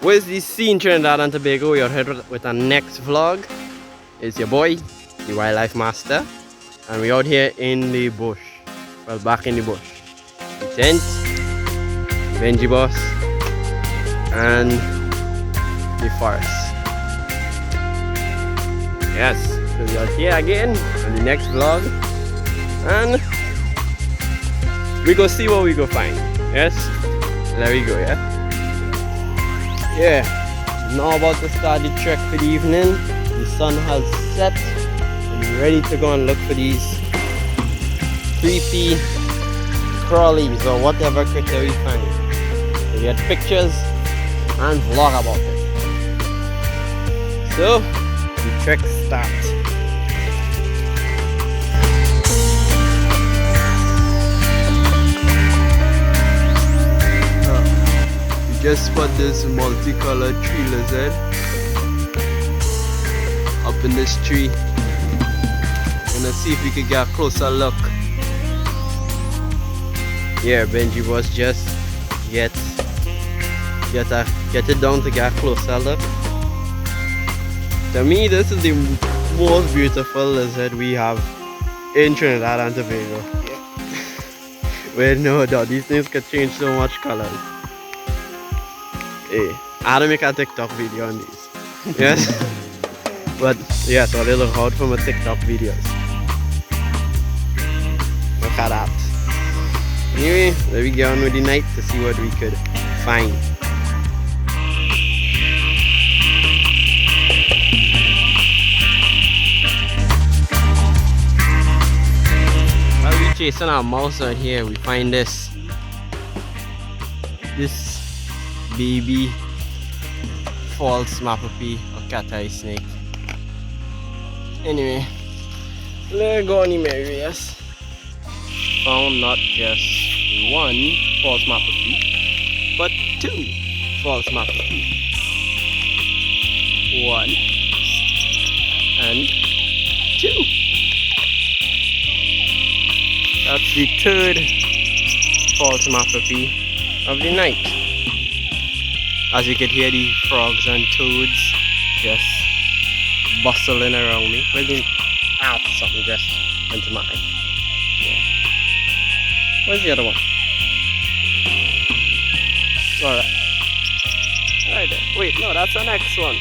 Where's the scene Trinidad and Tobago? You're here with our next vlog. It's your boy, the wildlife master, and we're out here in the bush. Well, back in the bush. The tent, Benji boss, and the forest. Yes, so we are here again on the next vlog, and we go see what we go find. Yes, there we go. Yeah, now about to start the trek for the evening. The sun has set and we're ready to go and look for these creepy crawlies or whatever critter we find. So we get pictures and vlog about it. So the trek starts. Just spot this multicolored tree lizard up in this tree. Gonna see if we can get a closer look. Yeah, Benji was just get it down to get a closer look. To me, this is the most beautiful lizard we have in Trinidad and Tobago. Yeah. With no doubt, these things can change so much colors. Hey, I had to make a TikTok video on these. Yes. But yeah, so a little hard for my TikTok videos. Look at that. Anyway, let me get on with the night to see what we could find. While we're chasing our mouse out here, we find this baby false mapapy or cat eye snake. Anyway, let's go on the merry. Yes, found not just one false mapapy, but two false mapapy. One and two. That's the third false mapapy of the night. As you can hear the frogs and toads just bustling around me. Well, something just into my eye. Yeah. Where's the other one? Alright. Right there. Wait, no, that's the next one.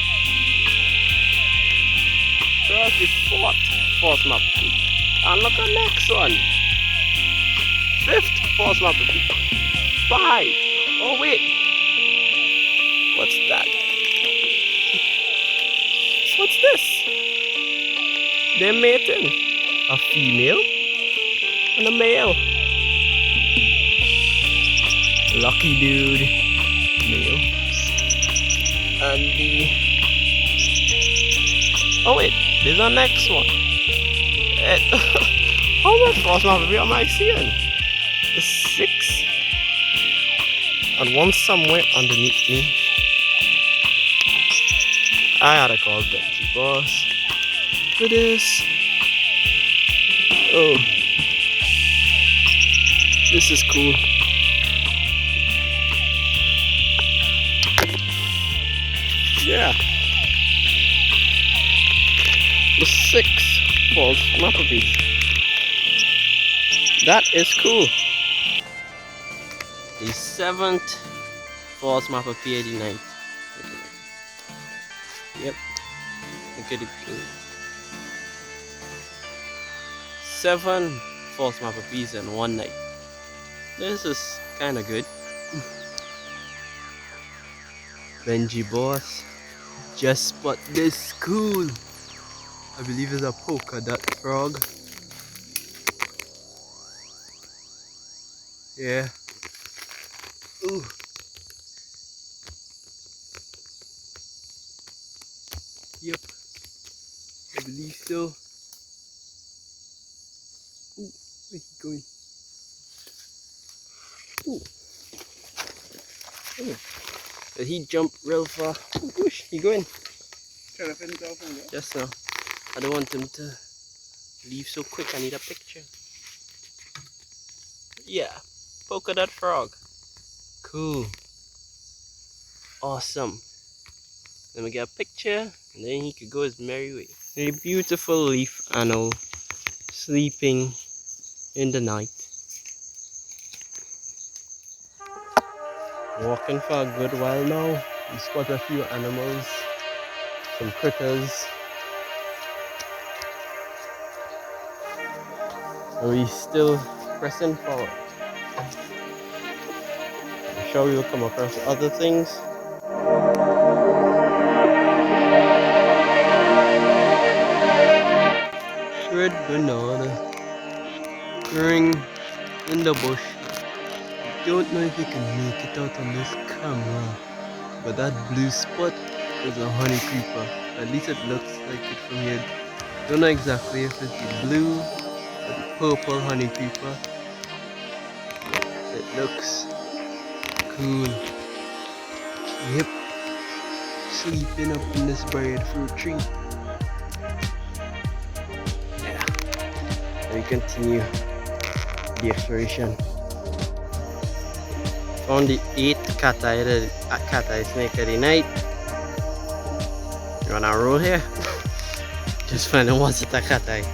So that's the fourth false mapapy. And look at the next one. Fifth false mapapy. 5. Oh, wait. What's that? What's this? They're mating. A female and a male. Lucky dude. Male. And the... Oh wait, there's a next one. How much false mapapy am I seeing? The 6. And one somewhere underneath me. I had to call Benji boss for this. Oh, this is cool. Yeah, the 6 false mapapy. That is cool. The 7th false mapapy of the night. Yep, look at it go. 7 false mapapys in one night. This is kind of good. Benji boss just spot this cool. I believe it's a polka dot frog. Yeah. Ooh. Yep, I believe so. Ooh, where's he going? Ooh. Oh. Did he jump real far? Ooh, whoosh, he going? Trying to fit himself in there? Just now. I don't want him to leave so quick. I need a picture. Yeah, polka dot frog. Cool. Awesome. Let me get a picture, and then he could go his merry way. A beautiful leaf animal sleeping in the night. Walking for a good while now. We spot a few animals, some critters. And we still pressing forward. I'm sure we will come across other things. Red banana growing in the bush. Don't know if you can make it out on this camera, but that blue spot is a honey creeper. At least it looks like it from here. Don't know exactly if it's the blue or the purple honey creeper. It looks cool. Yep, sleeping up in this breadfruit tree. Yeah, and we continue the exploration. Found the 8th cat-eye snake of the night. You wanna roll here? Just finding what's at a cat-eye.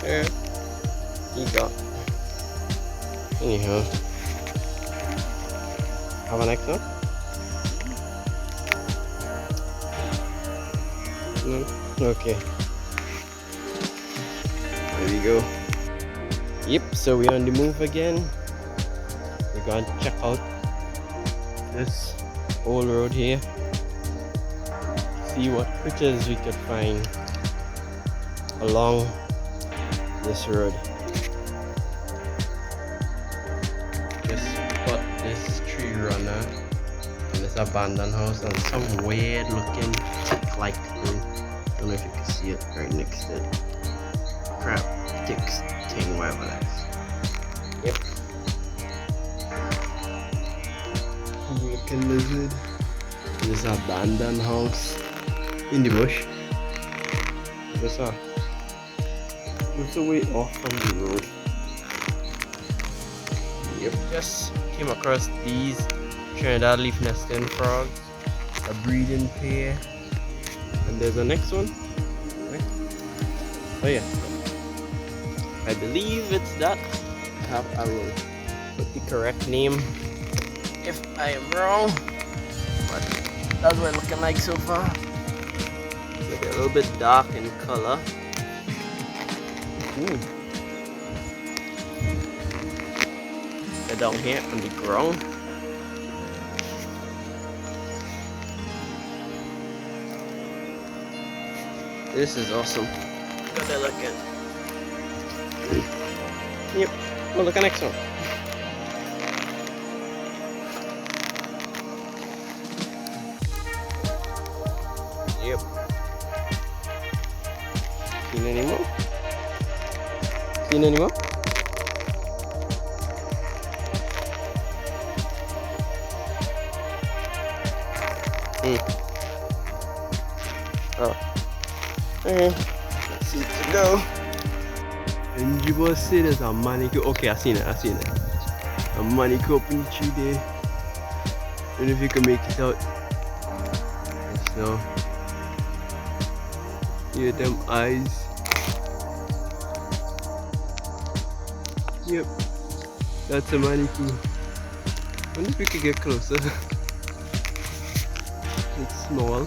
There you go. Anyhow, have a next one? No? Okay. There we go. Yep, so we're on the move again. We're going to check out this old road here. See what critters we could find along this road. Just spot this tree runner in this abandoned house and some weird looking tick-like thing. Don't know if you can see it right next to it. Crap, ticks thing, whatever that is. Yep. Looking lizard. This abandoned house in the bush. It's a way off from the road. Yep, just came across these Trinidad leaf nesting frogs, a breeding pair, and there's the next one. Right? Oh yeah, I believe it's that. I will put the correct name if I am wrong, but that's what it's looking like so far. Maybe a little bit dark in color. Ooh. They're down here on the ground. This is awesome. Look at that looking. Yep. Oh, look at the next one. Yep. Seen any more? Seen any more? Oh. Okay. Let's see to go. And you will see there's a manicure. Okay, I seen it. A manicure up in the tree there. And if you can make it out. So, here them eyes. Yep, that's a manicure. I wonder if we could get closer. It's small,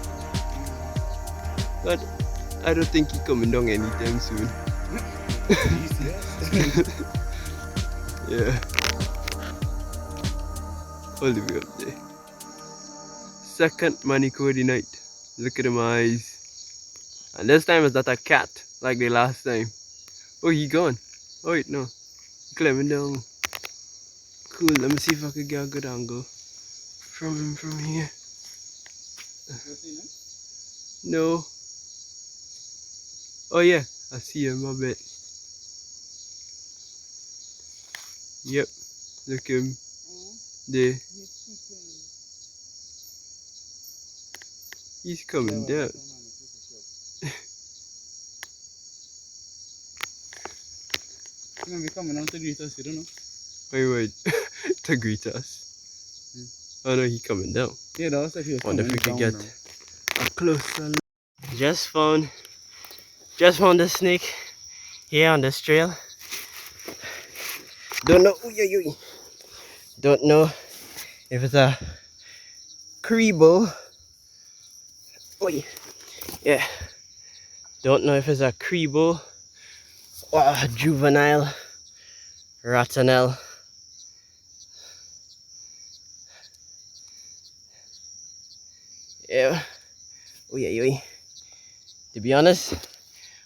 but I don't think he's coming down anytime soon. Yeah, all the way up there. Second manicure of the night. Look at them eyes. And this time it's not a cat like the last time. Oh, he gone. Oh wait, no. Climbing down. Cool, let me see if I can get a good angle from him from here. No. Oh yeah, I see him a bit. Yep, look him. There. He's coming down. We're coming out to do it, you don't know. Wait. to greet us. Oh no, he coming down. Yeah, that was like he was Wonder if we coming could down get now. a closer look. Just found the snake here on this trail. Don't know. Don't know if it's a Crebo. Oy. Yeah. Don't know if it's a Crebo or a juvenile ratonelle. Yeah. Oy. To be honest,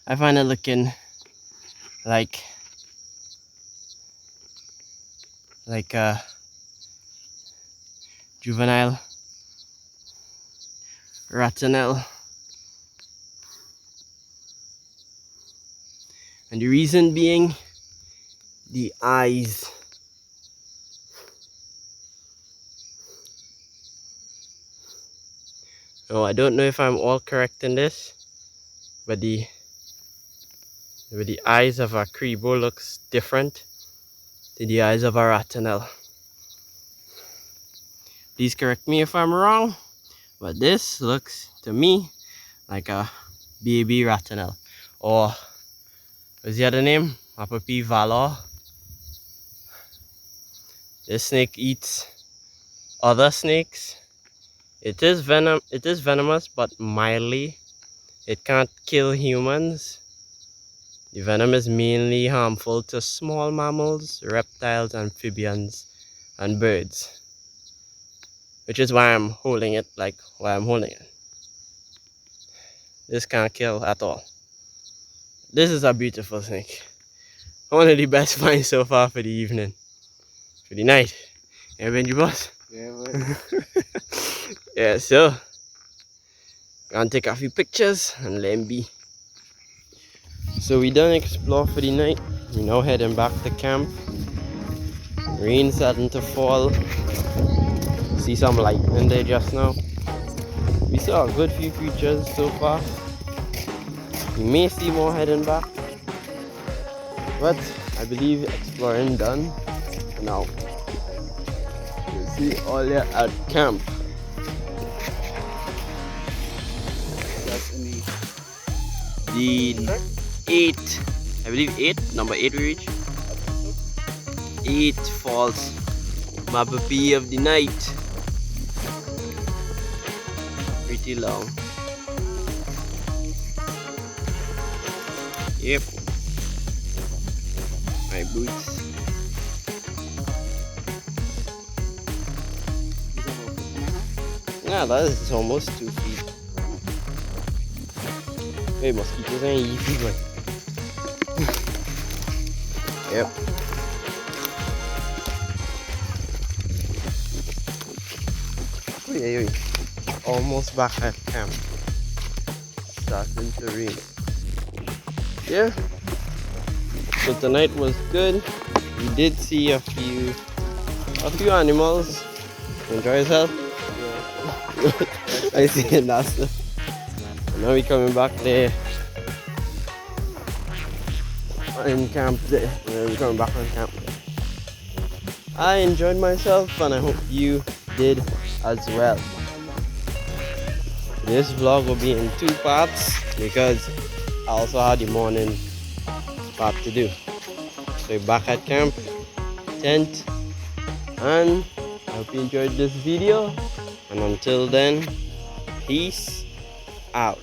I find it looking like a juvenile ratonelle. And the reason being the eyes. Oh, I don't know if I'm all correct in this, but the eyes of a Crebo looks different to the eyes of a ratonelle. Please correct me if I'm wrong, but this looks to me like a baby ratonelle. Or what's the other name? Mapapi valor. This snake eats other snakes. It is venomous, but mildly. It can't kill humans. The venom is mainly harmful to small mammals, reptiles, amphibians, and birds. Which is why I'm holding it like why I'm holding it. This can't kill at all. This is a beautiful snake. One of the best finds so far for the evening. For the night. Yeah, Benji boss? Yeah, but Yeah, so gonna take a few pictures and let him be. So we done explore for the night. We now heading back to camp. Rain starting to fall. See some lightning there just now. We saw a good few creatures so far. We may see more heading back, but I believe exploring done for now. You'll see all here at camp. that's in The 8, I believe 8, number 8 we reach. 8 falls Mapapi of the night. Pretty long. Yep. My boots. Yeah, that is almost 2 feet. Hey, mosquitoes ain't easy going. Yep. Oy. Almost back at camp. Starting to rain. Yeah. So tonight was good. We did see a few animals. Enjoy yourself. I see it now. And now we coming back there. In camp there. We're coming back on camp. I enjoyed myself and I hope you did as well. This vlog will be in 2 parts because I also had the morning part to do. So we're back at camp, tent, and I hope you enjoyed this video. And until then, peace out.